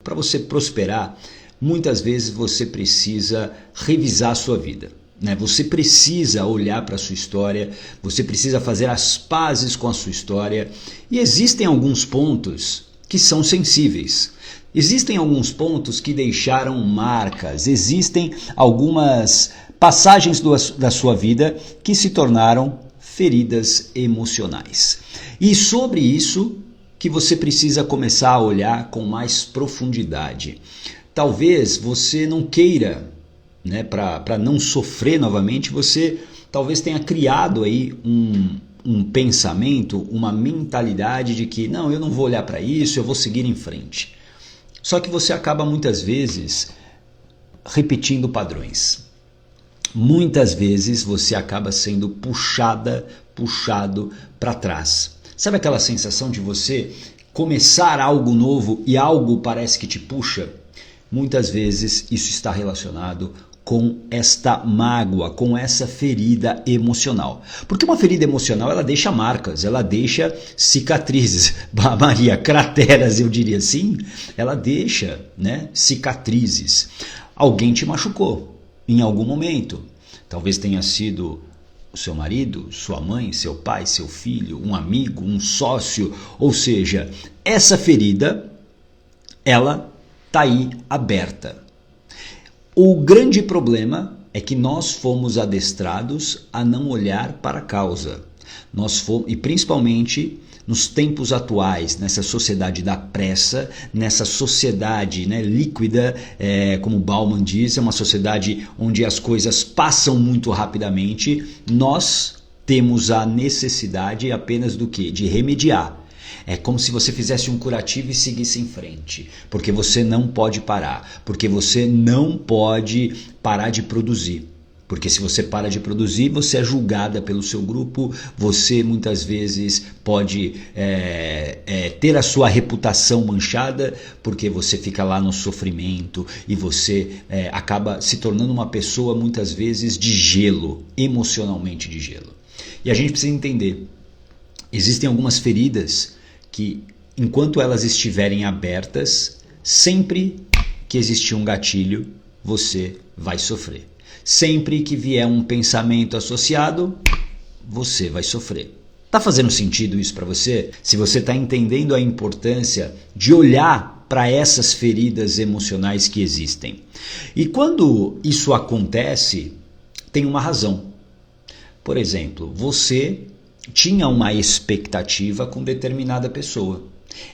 Para você prosperar, muitas vezes você precisa revisar a sua vida, né? Você precisa olhar para a sua história, você precisa fazer as pazes com a sua história. E existem alguns pontos que são sensíveis. Existem alguns pontos que deixaram marcas, existem algumas passagens da sua vida que se tornaram feridas emocionais. E sobre isso que você precisa começar a olhar com mais profundidade. Talvez você não queira, né, para não sofrer novamente, você talvez tenha criado aí um pensamento, uma mentalidade de que não, eu não vou olhar para isso, eu vou seguir em frente. Só que você acaba muitas vezes repetindo padrões. Muitas vezes você acaba sendo puxado para trás. Sabe aquela sensação de você começar algo novo e algo parece que te puxa? Muitas vezes isso está relacionado com esta mágoa, com essa ferida emocional. Porque uma ferida emocional, ela deixa marcas, ela deixa cicatrizes. Maria, crateras, eu diria assim. Ela deixa, né, cicatrizes. Alguém te machucou em algum momento. Talvez tenha sido o seu marido, sua mãe, seu pai, seu filho, um amigo, um sócio. Ou seja, essa ferida, ela está aí aberta. O grande problema é que nós fomos adestrados a não olhar para a causa. E principalmente nos tempos atuais, nessa sociedade da pressa, nessa sociedade, né, líquida, como Bauman diz, é uma sociedade onde as coisas passam muito rapidamente, nós temos a necessidade apenas do quê? De remediar. É como se você fizesse um curativo e seguisse em frente, porque você não pode parar, porque você não pode parar de produzir. Porque se você para de produzir, você é julgada pelo seu grupo, você muitas vezes pode ter a sua reputação manchada, porque você fica lá no sofrimento e você acaba se tornando uma pessoa muitas vezes de gelo, emocionalmente de gelo. E a gente precisa entender, existem algumas feridas que, enquanto elas estiverem abertas, sempre que existir um gatilho, você vai sofrer. Sempre que vier um pensamento associado, você vai sofrer. Tá fazendo sentido isso para você? Se você está entendendo a importância de olhar para essas feridas emocionais que existem. E quando isso acontece, tem uma razão. Por exemplo, você tinha uma expectativa com determinada pessoa.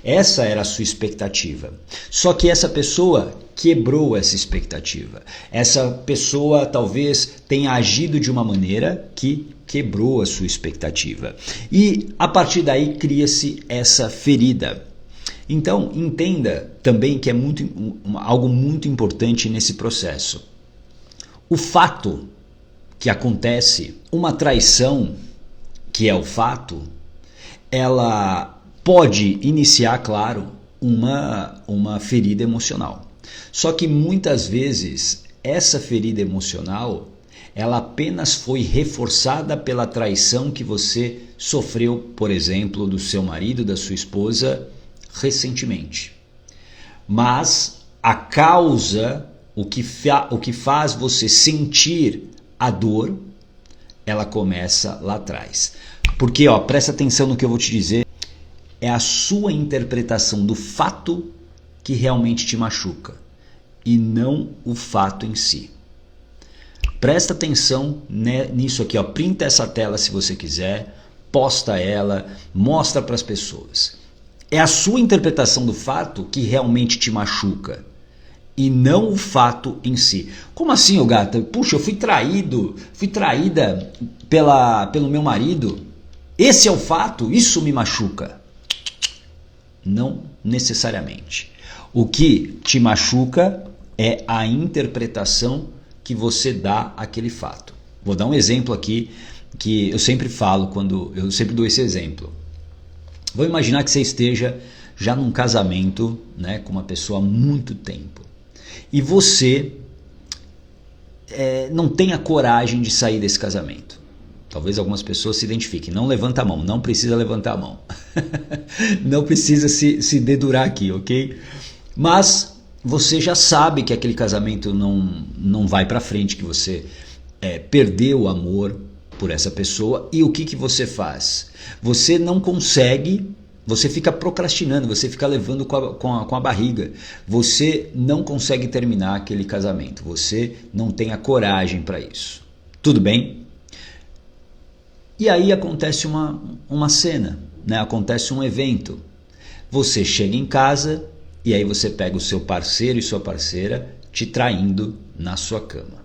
Essa era a sua expectativa. Só que essa pessoa quebrou essa expectativa. Essa pessoa talvez tenha agido de uma maneira que quebrou a sua expectativa. E a partir daí cria-se essa ferida. Então entenda também que é algo muito importante nesse processo. O fato que acontece, uma traição, que é o fato, ela pode iniciar, claro, uma ferida emocional. Só que muitas vezes essa ferida emocional, ela apenas foi reforçada pela traição que você sofreu, por exemplo, do seu marido, da sua esposa, recentemente. Mas a causa, o que faz você sentir a dor, ela começa lá atrás. Porque, presta atenção no que eu vou te dizer, é a sua interpretação do fato que realmente te machuca e não o fato em si. Presta atenção nisso aqui, printa essa tela se você quiser, posta ela, mostra para as pessoas. É a sua interpretação do fato que realmente te machuca e não o fato em si. Como assim, ô gata? Puxa, eu fui traída pelo meu marido. Esse é o fato, isso me machuca. Não necessariamente. O que te machuca é a interpretação que você dá àquele fato. Vou dar um exemplo aqui que eu sempre falo, eu sempre dou esse exemplo. Vou imaginar que você esteja já num casamento, né, com uma pessoa há muito tempo. E você não tenha coragem de sair desse casamento. Talvez algumas pessoas se identifiquem. Não levanta a mão, não precisa levantar a mão. Não precisa se dedurar aqui, ok? Mas você já sabe que aquele casamento não vai para frente, que você perdeu o amor por essa pessoa, e o que você faz? Você não consegue, você fica procrastinando, você fica levando com a barriga, você não consegue terminar aquele casamento, você não tem a coragem para isso. Tudo bem? E aí acontece uma cena, né? Acontece um evento. Você chega em casa e aí você pega o seu parceiro e sua parceira te traindo na sua cama.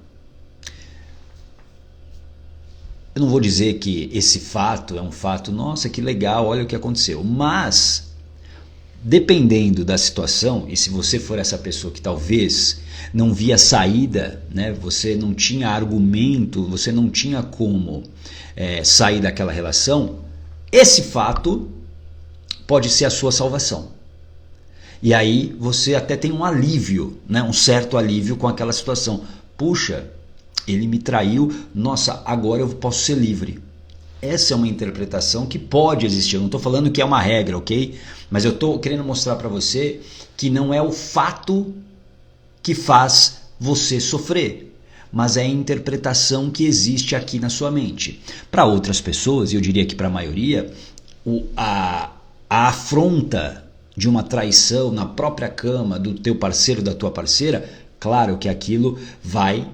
Eu não vou dizer que esse fato é um fato, nossa, que legal, olha o que aconteceu. Mas, dependendo da situação, e se você for essa pessoa que talvez não via saída, né, você não tinha argumento, você não tinha como sair daquela relação, esse fato pode ser a sua salvação. E aí você até tem um alívio, né, um certo alívio com aquela situação. Puxa, ele me traiu, nossa, agora eu posso ser livre. Essa é uma interpretação que pode existir. Eu não estou falando que é uma regra, ok? Mas eu estou querendo mostrar para você que não é o fato que faz você sofrer, mas é a interpretação que existe aqui na sua mente. Para outras pessoas, e eu diria que para a maioria, a afronta de uma traição na própria cama do teu parceiro, da tua parceira, claro que aquilo vai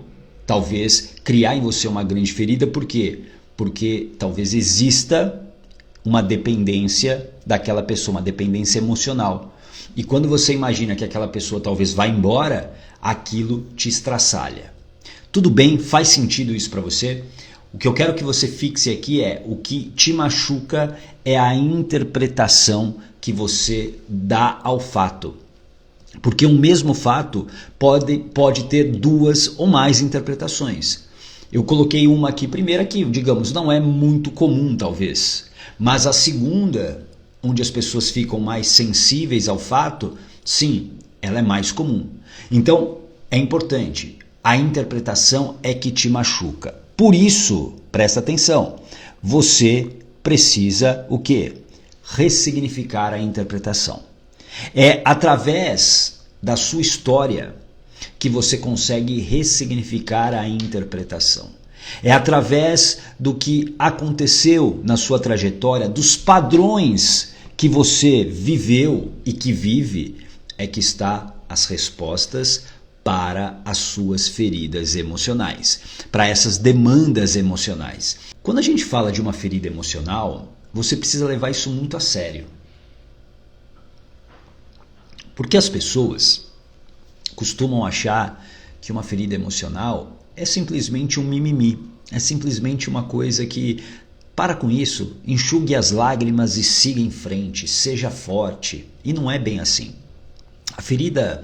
talvez criar em você uma grande ferida. Por quê? Porque talvez exista uma dependência daquela pessoa, uma dependência emocional. E quando você imagina que aquela pessoa talvez vá embora, aquilo te estraçalha. Tudo bem? Faz sentido isso para você? O que eu quero que você fixe aqui é o que te machuca é a interpretação que você dá ao fato. Porque um mesmo fato pode ter duas ou mais interpretações. Eu coloquei uma aqui primeira que, digamos, não é muito comum talvez. Mas a segunda, onde as pessoas ficam mais sensíveis ao fato, sim, ela é mais comum. Então, é importante. A interpretação é que te machuca. Por isso, presta atenção, você precisa o quê? Ressignificar a interpretação. É através da sua história que você consegue ressignificar a interpretação. É através do que aconteceu na sua trajetória, dos padrões que você viveu e que vive, é que está as respostas para as suas feridas emocionais, para essas demandas emocionais. Quando a gente fala de uma ferida emocional, você precisa levar isso muito a sério. Porque as pessoas costumam achar que uma ferida emocional é simplesmente um mimimi, é simplesmente uma coisa que, para com isso, enxugue as lágrimas e siga em frente, seja forte. E não é bem assim. A ferida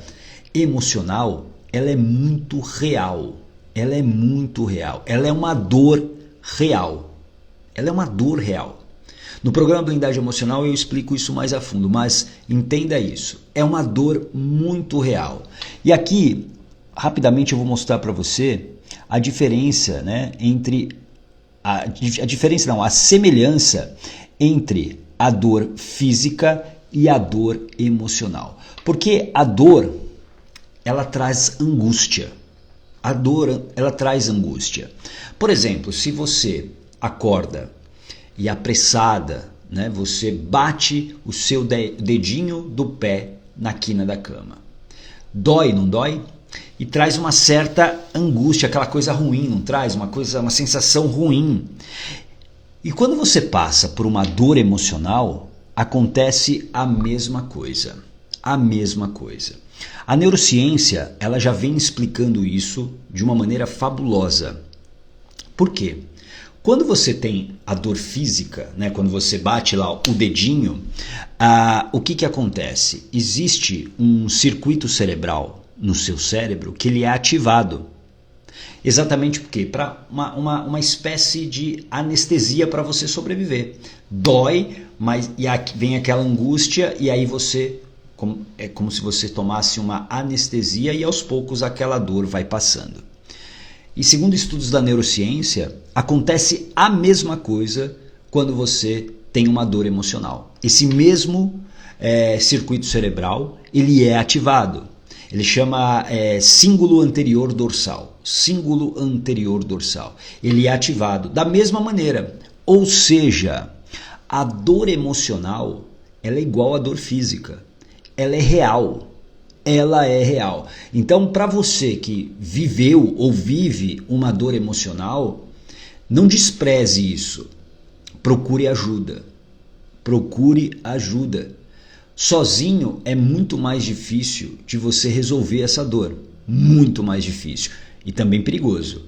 emocional, ela é muito real, ela é muito real, ela é uma dor real, ela é uma dor real. No programa Blindagem Emocional eu explico isso mais a fundo, mas entenda isso, é uma dor muito real. E aqui, rapidamente eu vou mostrar para você a diferença, né, entre a semelhança entre a dor física e a dor emocional. Porque a dor, ela traz angústia. A dor, ela traz angústia. Por exemplo, se você acorda e apressada, né, você bate o seu dedinho do pé na quina da cama. Dói, não dói? E traz uma certa angústia, aquela coisa ruim, não traz? Uma sensação ruim. E quando você passa por uma dor emocional, acontece a mesma coisa. A mesma coisa. A neurociência, ela já vem explicando isso de uma maneira fabulosa. Por quê? Quando você tem a dor física, né, quando você bate lá o dedinho, o que acontece? Existe um circuito cerebral no seu cérebro que ele é ativado. Exatamente porque para uma espécie de anestesia para você sobreviver. Dói, mas e vem aquela angústia e aí você é como se você tomasse uma anestesia e aos poucos aquela dor vai passando. E segundo estudos da neurociência, acontece a mesma coisa quando você tem uma dor emocional. Esse mesmo circuito cerebral, ele é ativado. Ele chama cíngulo anterior dorsal. Cíngulo anterior dorsal. Ele é ativado da mesma maneira. Ou seja, a dor emocional, ela é igual à dor física. Ela é real. Ela é real. Então, para você que viveu ou vive uma dor emocional, não despreze isso. Procure ajuda. Procure ajuda. Sozinho é muito mais difícil de você resolver essa dor. Muito mais difícil. E também perigoso.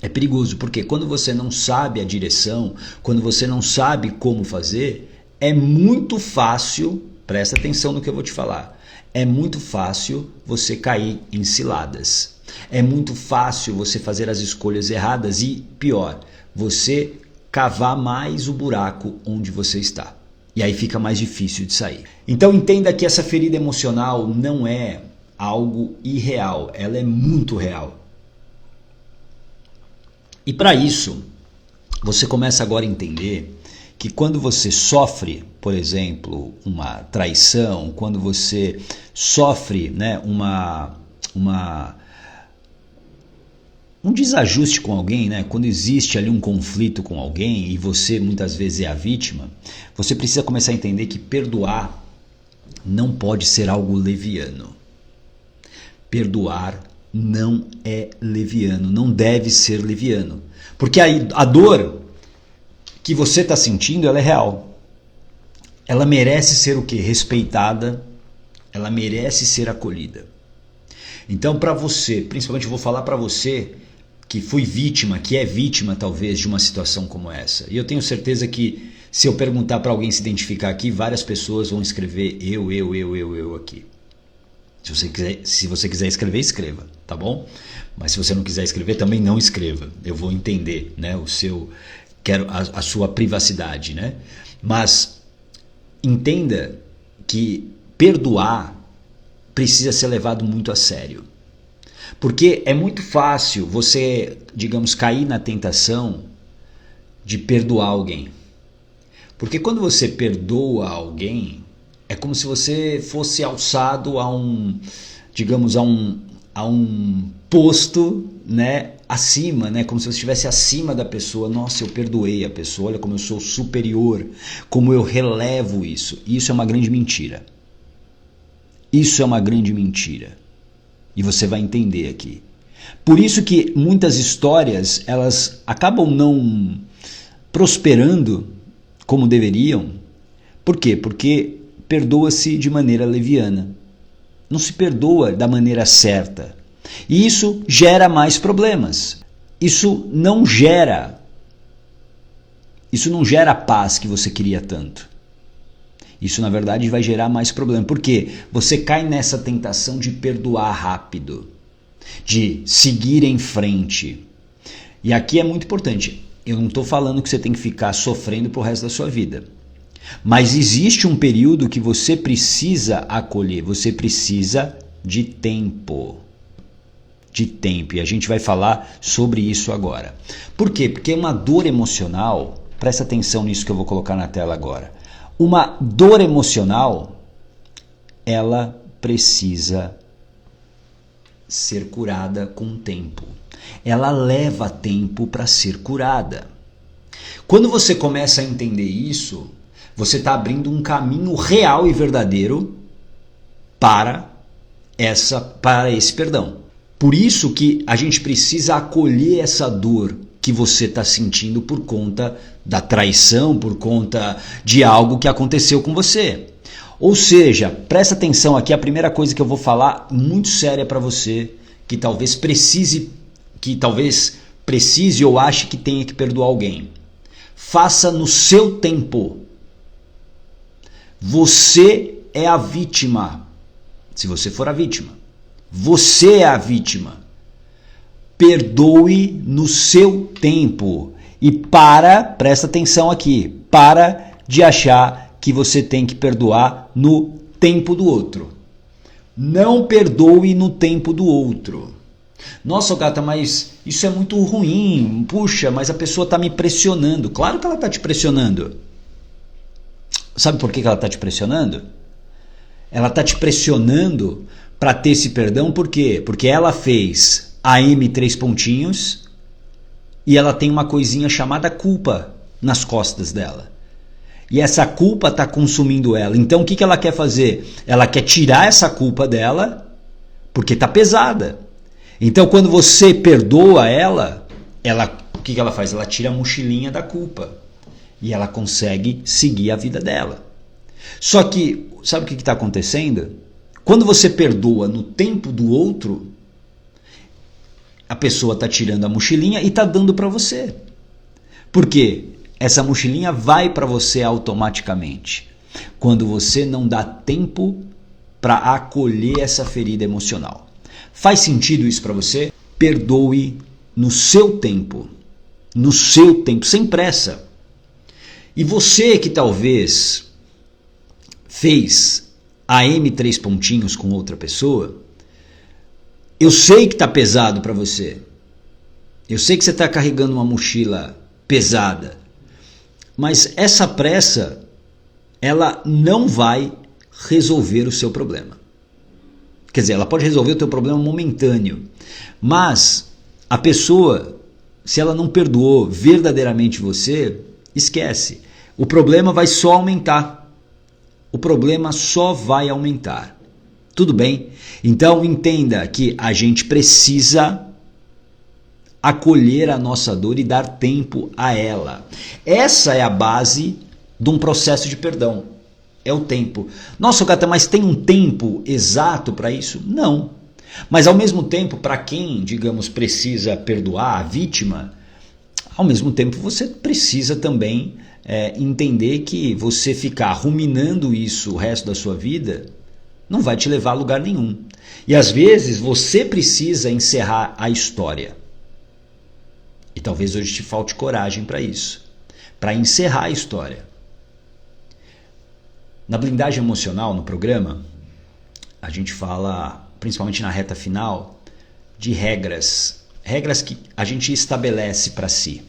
É perigoso porque quando você não sabe a direção, quando você não sabe como fazer, é muito fácil, presta atenção no que eu vou te falar, é muito fácil você cair em ciladas. É muito fácil você fazer as escolhas erradas e, pior, você cavar mais o buraco onde você está. E aí fica mais difícil de sair. Então entenda que essa ferida emocional não é algo irreal, ela é muito real. E para isso, você começa agora a entender que quando você sofre, por exemplo, uma traição, quando você sofre, né, um desajuste com alguém, né, quando existe ali um conflito com alguém e você muitas vezes é a vítima, você precisa começar a entender que perdoar não pode ser algo leviano. Perdoar não é leviano, não deve ser leviano. Porque a dor que você está sentindo, ela é real. Ela merece ser o quê? Respeitada, ela merece ser acolhida. Então, para você, principalmente eu vou falar para você que foi vítima, que é vítima talvez de uma situação como essa. E eu tenho certeza que se eu perguntar para alguém se identificar aqui, várias pessoas vão escrever eu aqui. Se você quiser escrever, escreva, tá bom? Mas se você não quiser escrever, também não escreva. Eu vou entender, né, a sua privacidade, né? Mas entenda que perdoar precisa ser levado muito a sério. Porque é muito fácil você, digamos, cair na tentação de perdoar alguém. Porque quando você perdoa alguém, é como se você fosse alçado a um posto, né, acima, né, como se você estivesse acima da pessoa. Nossa, eu perdoei a pessoa, olha como eu sou superior, como eu relevo isso. Isso é uma grande mentira. Isso é uma grande mentira. E você vai entender aqui. Por isso que muitas histórias, elas acabam não prosperando como deveriam. Por quê? Porque perdoa-se de maneira leviana. Não se perdoa da maneira certa. E isso gera mais problemas. Isso não gera a paz que você queria tanto. Isso, na verdade, vai gerar mais problema. Por quê? Você cai nessa tentação de perdoar rápido, de seguir em frente. E aqui é muito importante. Eu não estou falando que você tem que ficar sofrendo pro resto da sua vida. Mas existe um período que você precisa acolher. Você precisa de tempo. De tempo. E a gente vai falar sobre isso agora. Por quê? Porque uma dor emocional, presta atenção nisso que eu vou colocar na tela agora. Uma dor emocional, ela precisa ser curada com o tempo. Ela leva tempo para ser curada. Quando você começa a entender isso, você está abrindo um caminho real e verdadeiro para esse perdão. Por isso que a gente precisa acolher essa dor que você está sentindo por conta da traição, por conta de algo que aconteceu com você. Ou seja, presta atenção aqui, a primeira coisa que eu vou falar muito séria para você, que talvez precise ou ache que tenha que perdoar alguém. Faça no seu tempo. Você é a vítima. Se você for a vítima. Você é a vítima. Perdoe no seu tempo. E presta atenção aqui, para de achar que você tem que perdoar no tempo do outro. Não perdoe no tempo do outro. Nossa, Gata, mas isso é muito ruim. Puxa, mas a pessoa está me pressionando. Claro que ela está te pressionando. Sabe por que ela está te pressionando? Ela está te pressionando para ter esse perdão, por quê? Porque ela fez AM 3 pontinhos e ela tem uma coisinha chamada culpa nas costas dela. E essa culpa está consumindo ela. Então o que ela quer fazer? Ela quer tirar essa culpa dela porque está pesada. Então quando você perdoa ela, o que ela faz? Ela tira a mochilinha da culpa e ela consegue seguir a vida dela. Só que, sabe o que está acontecendo? Quando você perdoa no tempo do outro, a pessoa está tirando a mochilinha e está dando para você. Por quê? Essa mochilinha vai para você automaticamente. Quando você não dá tempo para acolher essa ferida emocional. Faz sentido isso para você? Perdoe no seu tempo. No seu tempo, sem pressa. E você que talvez fez AM 3 pontinhos com outra pessoa, eu sei que está pesado para você. Eu sei que você está carregando uma mochila pesada. Mas essa pressa, ela não vai resolver o seu problema. Quer dizer, ela pode resolver o teu problema momentâneo. Mas a pessoa, se ela não perdoou verdadeiramente você, esquece. O problema vai só aumentar. O problema só vai aumentar. Tudo bem? Então entenda que a gente precisa acolher a nossa dor e dar tempo a ela. Essa é a base de um processo de perdão. É o tempo. Nossa, Gata, mas tem um tempo exato para isso? Não. Mas ao mesmo tempo, para quem, digamos, precisa perdoar a vítima, ao mesmo tempo você precisa também entender que você ficar ruminando isso o resto da sua vida não vai te levar a lugar nenhum. E às vezes você precisa encerrar a história. E talvez hoje te falte coragem para isso, para encerrar a história. Na blindagem emocional, no programa, a gente fala, principalmente na reta final, de regras. Regras que a gente estabelece para si.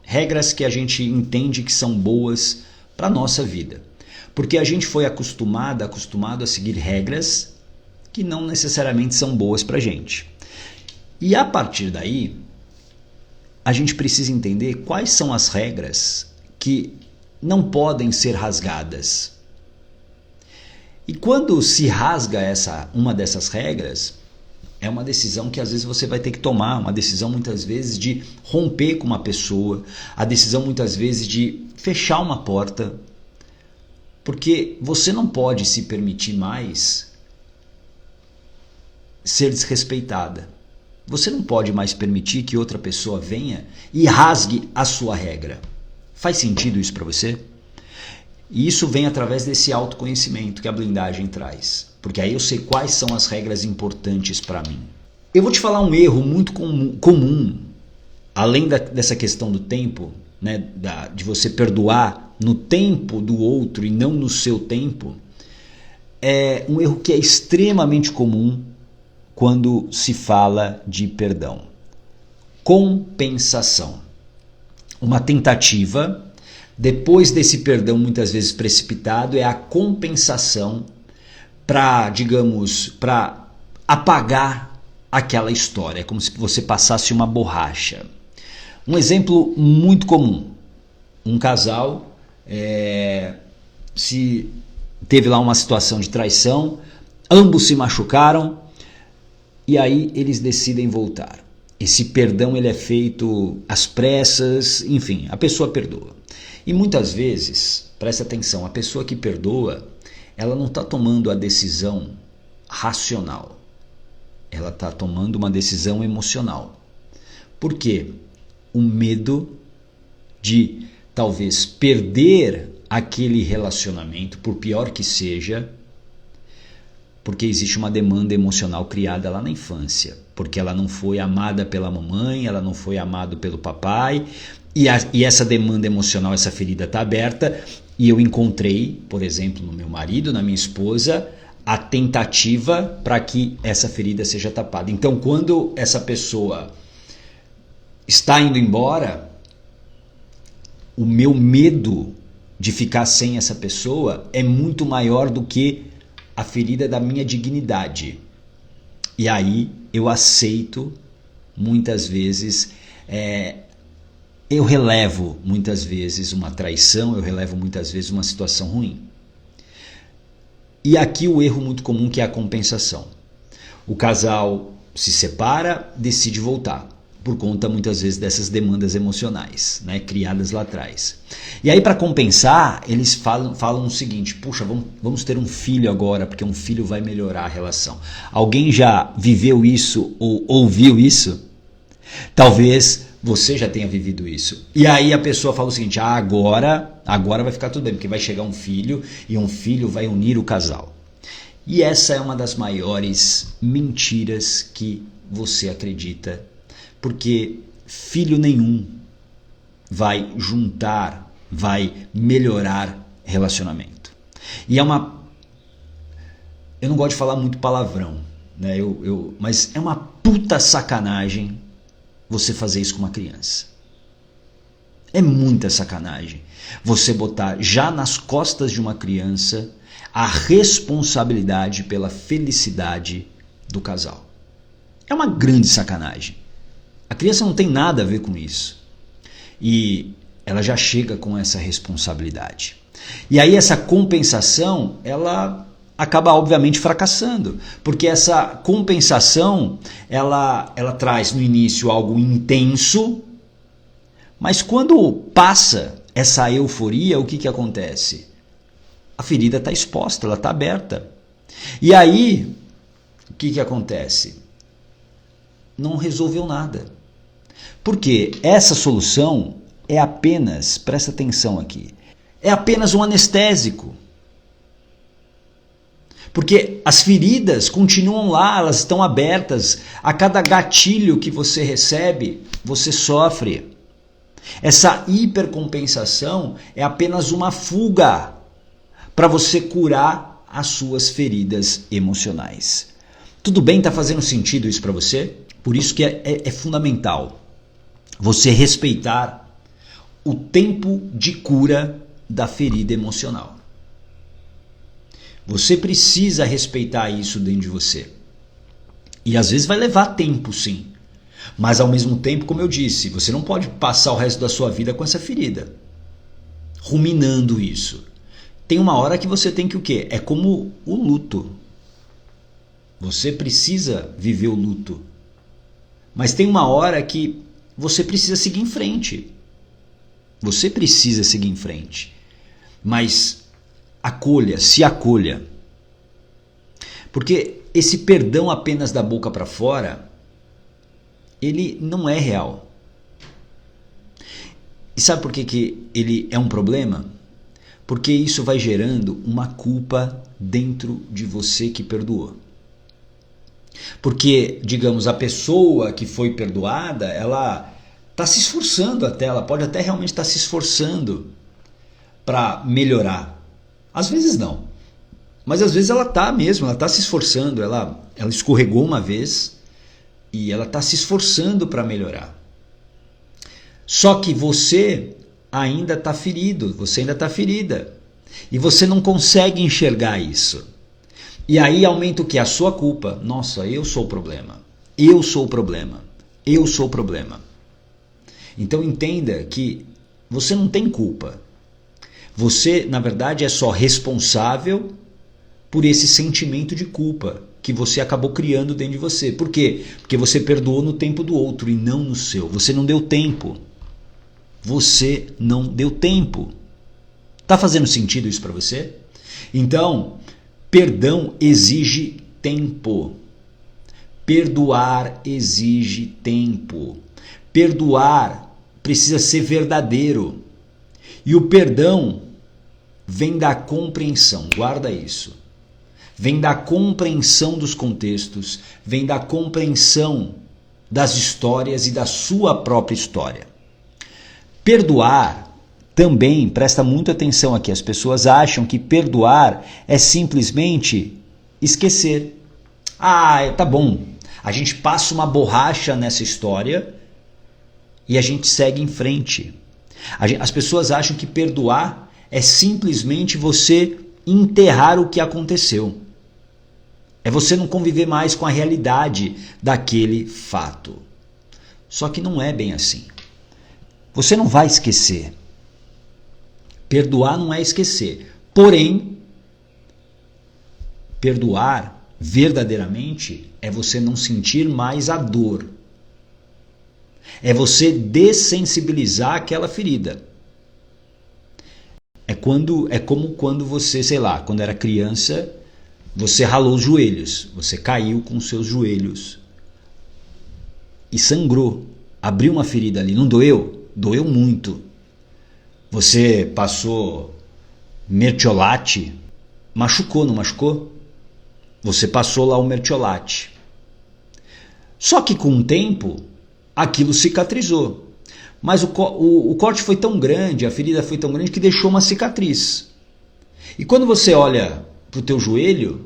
Regras que a gente entende que são boas para a nossa vida. Porque a gente foi acostumado a seguir regras que não necessariamente são boas para a gente. E a partir daí, a gente precisa entender quais são as regras que não podem ser rasgadas. E quando se rasga uma dessas regras, é uma decisão que às vezes você vai ter que tomar, uma decisão muitas vezes de romper com uma pessoa, a decisão muitas vezes de fechar uma porta, porque você não pode se permitir mais ser desrespeitada. Você não pode mais permitir que outra pessoa venha e rasgue a sua regra. Faz sentido isso para você? E isso vem através desse autoconhecimento que a blindagem traz. Porque aí eu sei quais são as regras importantes para mim. Eu vou te falar um erro muito comum, além dessa questão do tempo, né, de você perdoar no tempo do outro e não no seu tempo. É um erro que é extremamente comum quando se fala de perdão. Compensação. Uma tentativa, depois desse perdão muitas vezes precipitado, é a compensação para, digamos, para apagar aquela história. É como se você passasse uma borracha. Um exemplo muito comum. Um casal se teve lá uma situação de traição, ambos se machucaram e aí eles decidem voltar. Esse perdão ele é feito às pressas, enfim, a pessoa perdoa. E muitas vezes, presta atenção, a pessoa que perdoa, ela não está tomando a decisão racional. Ela está tomando uma decisão emocional. Por quê? O medo de talvez perder aquele relacionamento, por pior que seja, porque existe uma demanda emocional criada lá na infância, porque ela não foi amada pela mamãe, ela não foi amada pelo papai, e essa demanda emocional, essa ferida está aberta, e eu encontrei, por exemplo, no meu marido, na minha esposa, a tentativa para que essa ferida seja tapada. Então, quando essa pessoa está indo embora, o meu medo de ficar sem essa pessoa é muito maior do que a ferida da minha dignidade. E aí eu aceito muitas vezes, eu relevo muitas vezes uma traição, eu relevo muitas vezes uma situação ruim. E aqui o erro muito comum, que é a compensação. O casal se separa, decide voltar, por conta muitas vezes dessas demandas emocionais, né, criadas lá atrás. E aí, para compensar, eles falam o seguinte: puxa, vamos ter um filho agora, porque um filho vai melhorar a relação. Alguém já viveu isso ou ouviu isso? Talvez você já tenha vivido isso. E aí a pessoa fala o seguinte: agora vai ficar tudo bem, porque vai chegar um filho e um filho vai unir o casal. E essa é uma das maiores mentiras que você acredita, porque filho nenhum vai juntar, vai melhorar relacionamento. E eu não gosto de falar muito palavrão, né? Mas é uma puta sacanagem você fazer isso com uma criança. É muita sacanagem você botar já nas costas de uma criança a responsabilidade pela felicidade do casal. É uma grande sacanagem. A criança não tem nada a ver com isso. E ela já chega com essa responsabilidade. E aí essa compensação, ela acaba obviamente fracassando, porque essa compensação ela traz no início algo intenso, mas quando passa essa euforia, o que acontece? A ferida está exposta, ela está aberta. E aí, o que acontece? Não resolveu nada. Porque essa solução é apenas, presta atenção aqui, é apenas um anestésico. Porque as feridas continuam lá, elas estão abertas. A cada gatilho que você recebe, você sofre. Essa hipercompensação é apenas uma fuga para você curar as suas feridas emocionais. Tudo bem? Está fazendo sentido isso para você? Por isso que é fundamental você respeitar o tempo de cura da ferida emocional. Você precisa respeitar isso dentro de você. E às vezes vai levar tempo, sim. Mas ao mesmo tempo, como eu disse, você não pode passar o resto da sua vida com essa ferida, ruminando isso. Tem uma hora que você tem que o quê? É como o luto. Você precisa viver o luto. Mas tem uma hora que você precisa seguir em frente. Você precisa seguir em frente. Mas acolha, se acolha. Porque esse perdão apenas da boca para fora, ele não é real. E sabe por que ele é um problema? Porque isso vai gerando uma culpa dentro de você que perdoou. Porque, digamos, a pessoa que foi perdoada, ela está se esforçando até, ela pode até realmente estar se esforçando para melhorar. Às vezes não. Mas às vezes ela está mesmo, ela está se esforçando, ela escorregou uma vez e ela está se esforçando para melhorar. Só que você ainda está ferido, você ainda está ferida. E você não consegue enxergar isso. E aí aumenta o que? A sua culpa. Nossa, eu sou o problema. Eu sou o problema. Eu sou o problema. Então entenda que você não tem culpa. Você, na verdade, é só responsável por esse sentimento de culpa que você acabou criando dentro de você. Por quê? Porque você perdoou no tempo do outro e não no seu. Você não deu tempo. Você não deu tempo. Tá fazendo sentido isso para você? Então, perdão exige tempo. Perdoar exige tempo. Perdoar precisa ser verdadeiro. E o perdão vem da compreensão, guarda isso. Vem da compreensão dos contextos, vem da compreensão das histórias e da sua própria história. Perdoar também, presta muita atenção aqui, as pessoas acham que perdoar é simplesmente esquecer. Ah, tá bom, a gente passa uma borracha nessa história e a gente segue em frente. As pessoas acham que perdoar é simplesmente você enterrar o que aconteceu. É você não conviver mais com a realidade daquele fato. Só que não é bem assim. Você não vai esquecer. Perdoar não é esquecer. Porém, perdoar verdadeiramente é você não sentir mais a dor. É você dessensibilizar aquela ferida. É como quando você, sei lá, quando era criança, você ralou os joelhos, você caiu com os seus joelhos e sangrou, abriu uma ferida ali, não doeu? Doeu muito. Você passou mertiolate, machucou, não machucou? Você passou lá o mertiolate. Só que com o tempo, aquilo cicatrizou. Mas o corte foi tão grande, a ferida foi tão grande que deixou uma cicatriz. E quando você olha para o teu joelho,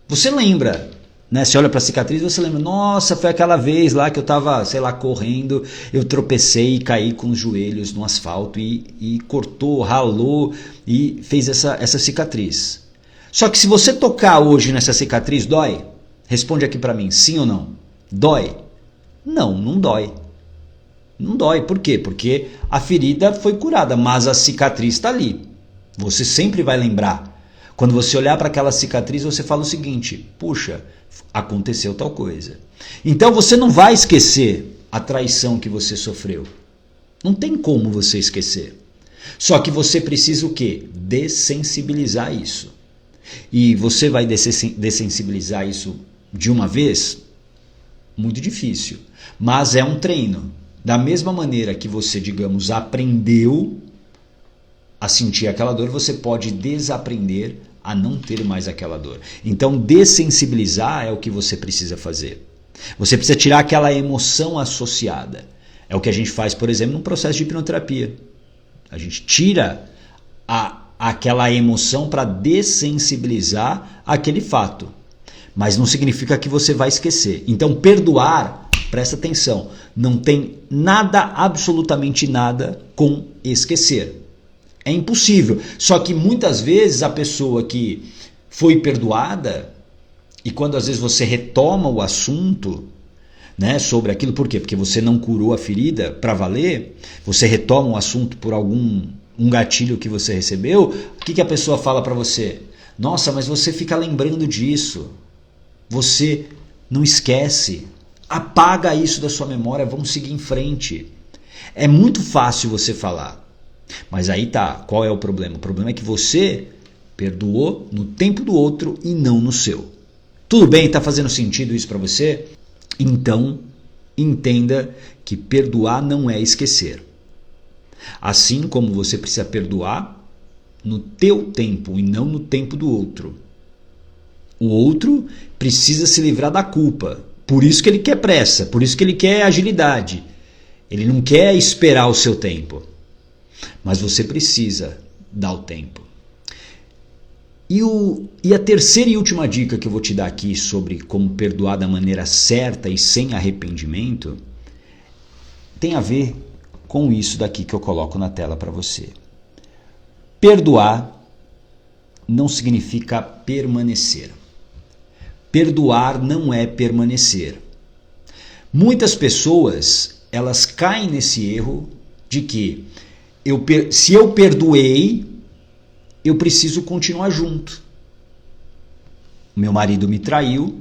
você lembra, né? Você olha para a cicatriz, você lembra, nossa, foi aquela vez lá que eu estava, sei lá, correndo, eu tropecei e caí com os joelhos no asfalto e cortou, ralou e fez essa cicatriz. Só que se você tocar hoje nessa cicatriz, dói? Responde aqui para mim, sim ou não? Dói? Não, não dói. Não dói, por quê? Porque a ferida foi curada, mas a cicatriz está ali. Você sempre vai lembrar. Quando você olhar para aquela cicatriz, você fala o seguinte, puxa, aconteceu tal coisa. Então você não vai esquecer a traição que você sofreu. Não tem como você esquecer. Só que você precisa o quê? Dessensibilizar isso. E você vai dessensibilizar isso de uma vez? Muito difícil. Mas é um treino. Da mesma maneira que você, digamos, aprendeu a sentir aquela dor, você pode desaprender a não ter mais aquela dor. Então, dessensibilizar é o que você precisa fazer. Você precisa tirar aquela emoção associada. É o que a gente faz, por exemplo, no processo de hipnoterapia. A gente tira aquela emoção para dessensibilizar aquele fato. Mas não significa que você vai esquecer. Então, perdoar, presta atenção, não tem nada, absolutamente nada com esquecer. É impossível. Só que muitas vezes a pessoa que foi perdoada, e quando às vezes você retoma o assunto, né, sobre aquilo, por quê? Porque você não curou a ferida para valer, você retoma o assunto por um gatilho que você recebeu, o que a pessoa fala para você? Nossa, mas você fica lembrando disso. Você não esquece. Apaga isso da sua memória, vamos seguir em frente. É muito fácil você falar. Mas aí tá, qual é o problema? O problema é que você perdoou no tempo do outro e não no seu. Tudo bem? Tá fazendo sentido isso para você? Então, entenda que perdoar não é esquecer. Assim como você precisa perdoar no teu tempo e não no tempo do outro. O outro precisa se livrar da culpa. Por isso que ele quer pressa, por isso que ele quer agilidade. Ele não quer esperar o seu tempo. Mas você precisa dar o tempo. E a terceira e última dica que eu vou te dar aqui sobre como perdoar da maneira certa e sem arrependimento tem a ver com isso daqui que eu coloco na tela para você. Perdoar não significa permanecer. Perdoar não é permanecer. Muitas pessoas, elas caem nesse erro de que se eu perdoei, eu preciso continuar junto. Meu marido me traiu,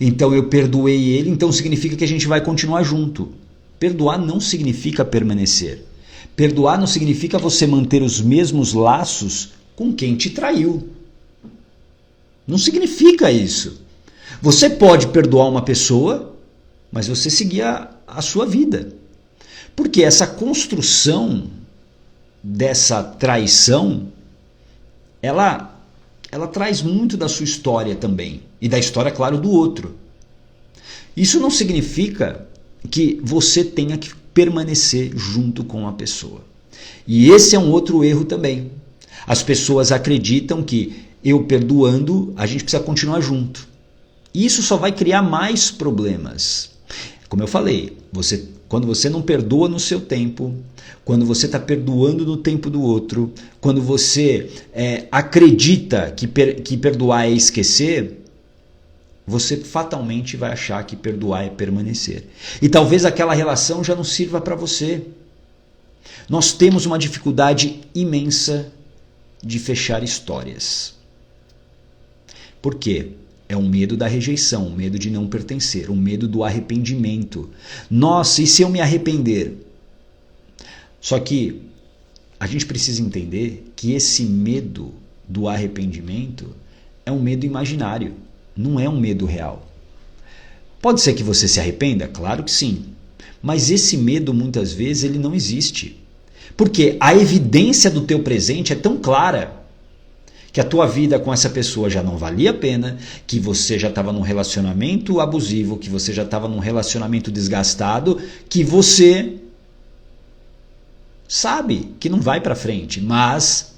então eu perdoei ele, então significa que a gente vai continuar junto. Perdoar não significa permanecer. Perdoar não significa você manter os mesmos laços com quem te traiu. Não significa isso. Você pode perdoar uma pessoa, mas você seguir a sua vida. Porque essa construção dessa traição, ela traz muito da sua história também. E da história, claro, do outro. Isso não significa que você tenha que permanecer junto com a pessoa. E esse é um outro erro também. As pessoas acreditam que eu perdoando, a gente precisa continuar junto. Isso só vai criar mais problemas. Como eu falei, quando você não perdoa no seu tempo, quando você está perdoando no tempo do outro, quando você acredita que perdoar é esquecer, você fatalmente vai achar que perdoar é permanecer. E talvez aquela relação já não sirva para você. Nós temos uma dificuldade imensa de fechar histórias. Por quê? É um medo da rejeição, um medo de não pertencer, um medo do arrependimento. Nossa, e se eu me arrepender? Só que a gente precisa entender que esse medo do arrependimento é um medo imaginário, não é um medo real. Pode ser que você se arrependa? Claro que sim. Mas esse medo muitas vezes ele não existe. Porque a evidência do teu presente é tão clara que a tua vida com essa pessoa já não valia a pena, que você já estava num relacionamento abusivo, que você já estava num relacionamento desgastado, que você sabe que não vai para frente, mas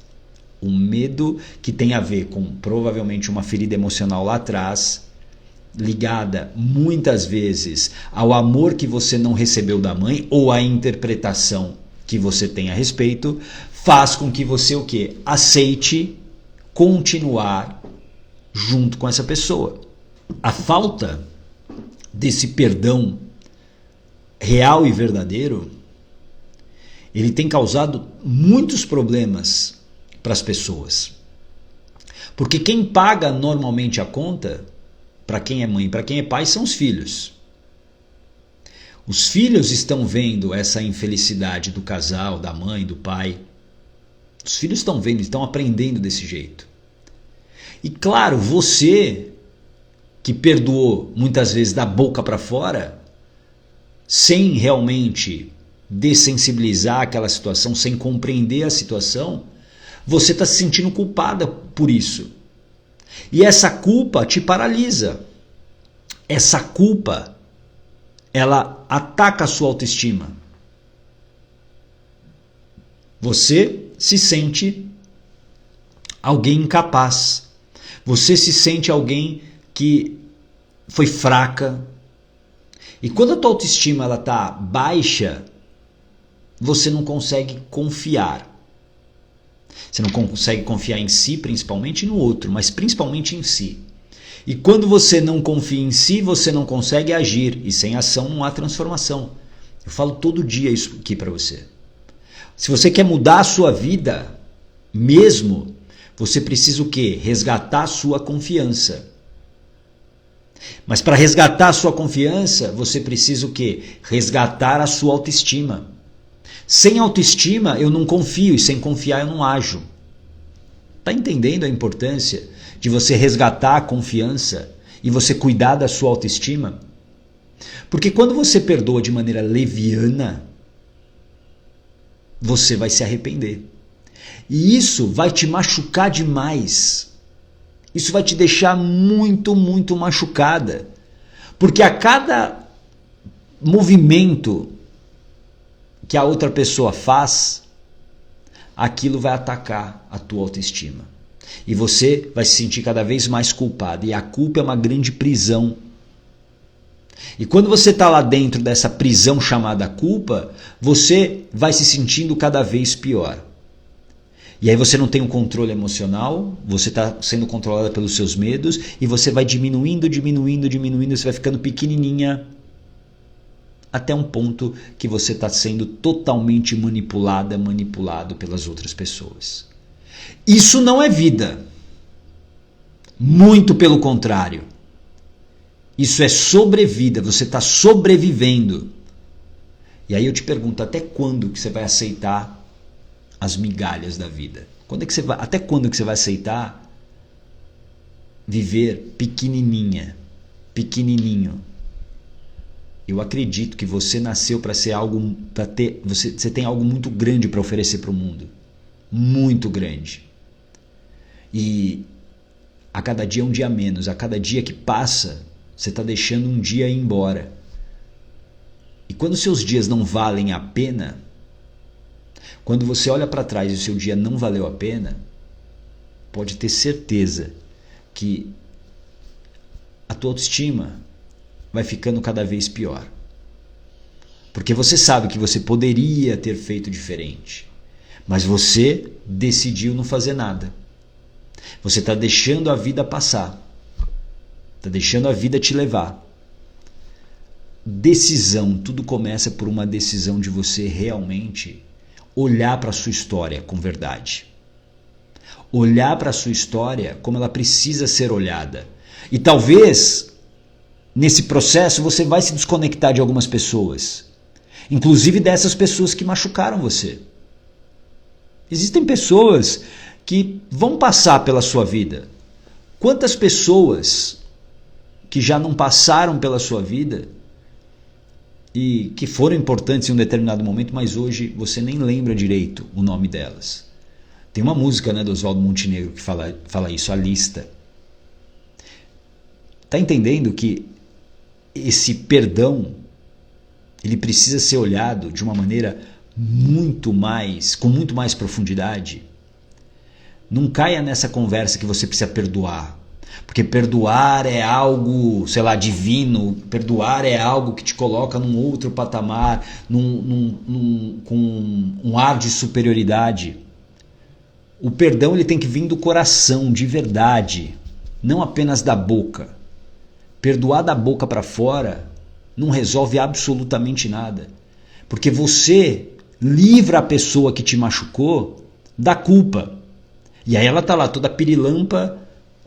o medo que tem a ver com provavelmente uma ferida emocional lá atrás, ligada muitas vezes ao amor que você não recebeu da mãe ou à interpretação que você tem a respeito, faz com que você o quê? Aceite continuar junto com essa pessoa. A falta desse perdão real e verdadeiro, ele tem causado muitos problemas para as pessoas. Porque quem paga normalmente a conta, para quem é mãe, para quem é pai, são os filhos. Os filhos estão vendo essa infelicidade do casal, da mãe, do pai. Os filhos estão vendo, estão aprendendo desse jeito. E claro, você que perdoou muitas vezes da boca para fora, sem realmente dessensibilizar aquela situação, sem compreender a situação, você está se sentindo culpada por isso. E essa culpa te paralisa. Essa culpa, ela ataca a sua autoestima. Você se sente alguém incapaz. Você se sente alguém que foi fraca. E quando a tua autoestima ela está baixa, você não consegue confiar. Você não consegue confiar em si, principalmente, e no outro, mas principalmente em si. E quando você não confia em si, você não consegue agir. E sem ação não há transformação. Eu falo todo dia isso aqui para você. Se você quer mudar a sua vida, mesmo, você precisa o quê? Resgatar a sua confiança. Mas para resgatar a sua confiança, você precisa o quê? Resgatar a sua autoestima. Sem autoestima eu não confio e sem confiar eu não ajo. Está entendendo a importância de você resgatar a confiança e você cuidar da sua autoestima? Porque quando você perdoa de maneira leviana, você vai se arrepender. E isso vai te machucar demais. Isso vai te deixar muito, muito machucada. Porque a cada movimento que a outra pessoa faz, aquilo vai atacar a tua autoestima. E você vai se sentir cada vez mais culpado. E a culpa é uma grande prisão. E quando você está lá dentro dessa prisão chamada culpa, você vai se sentindo cada vez pior. E aí você não tem um controle emocional, você está sendo controlada pelos seus medos e você vai diminuindo, você vai ficando pequenininha até um ponto que você está sendo totalmente manipulado pelas outras pessoas. Isso não é vida. Muito pelo contrário. Isso é sobrevida, você está sobrevivendo. E aí eu te pergunto, até quando que você vai aceitar as migalhas da vida? Até quando que você vai aceitar viver pequenininho? Eu acredito que você nasceu para ser algo, você tem algo muito grande para oferecer para o mundo. Muito grande. E a cada dia é um dia menos, a cada dia que passa, você está deixando um dia ir embora. E quando seus dias não valem a pena, quando você olha para trás e o seu dia não valeu a pena, pode ter certeza que a tua autoestima vai ficando cada vez pior. Porque você sabe que você poderia ter feito diferente, mas você decidiu não fazer nada. Você está deixando a vida passar. Está deixando a vida te levar. Decisão, tudo começa por uma decisão de você realmente olhar para a sua história com verdade. Olhar para a sua história como ela precisa ser olhada. E talvez, nesse processo, você vai se desconectar de algumas pessoas. Inclusive dessas pessoas que machucaram você. Existem pessoas que vão passar pela sua vida. Quantas pessoas que já não passaram pela sua vida e que foram importantes em um determinado momento, mas hoje você nem lembra direito o nome delas. Tem uma música, né, do Oswaldo Montenegro que fala isso, A Lista. Tá entendendo que esse perdão ele precisa ser olhado de uma maneira com muito mais profundidade? Não caia nessa conversa que você precisa perdoar. Porque perdoar é algo, sei lá, divino. Perdoar é algo que te coloca num outro patamar, com um ar de superioridade. O perdão ele tem que vir do coração, de verdade, não apenas da boca. Perdoar da boca para fora não resolve absolutamente nada. Porque você livra a pessoa que te machucou da culpa. E aí ela tá lá toda pirilampa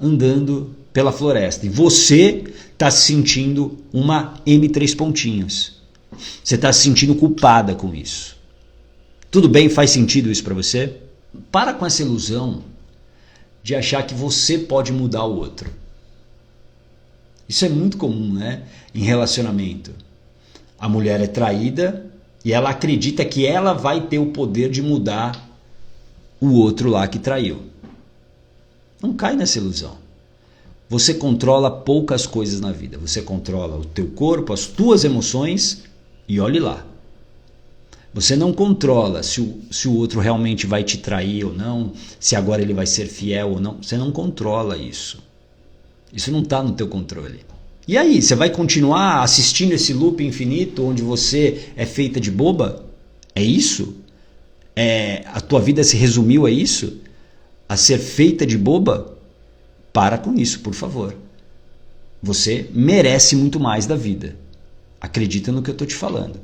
andando pela floresta. E você está se sentindo uma M3 pontinhos. Você está se sentindo culpada com isso. Tudo bem? Faz sentido isso para você? Para com essa ilusão de achar que você pode mudar o outro. Isso é muito comum, né? Em relacionamento. A mulher é traída e ela acredita que ela vai ter o poder de mudar o outro lá que traiu. Não cai nessa ilusão. Você controla poucas coisas na vida. Você controla o teu corpo, as tuas emoções e olhe lá. Você não controla se o outro realmente vai te trair ou não, se agora ele vai ser fiel ou não. Você não controla isso. Isso não está no teu controle. E aí, você vai continuar assistindo esse loop infinito onde você é feita de boba? É isso? A tua vida se resumiu a isso? A ser feita de boba? Para com isso, por favor. Você merece muito mais da vida. Acredita no que eu estou te falando.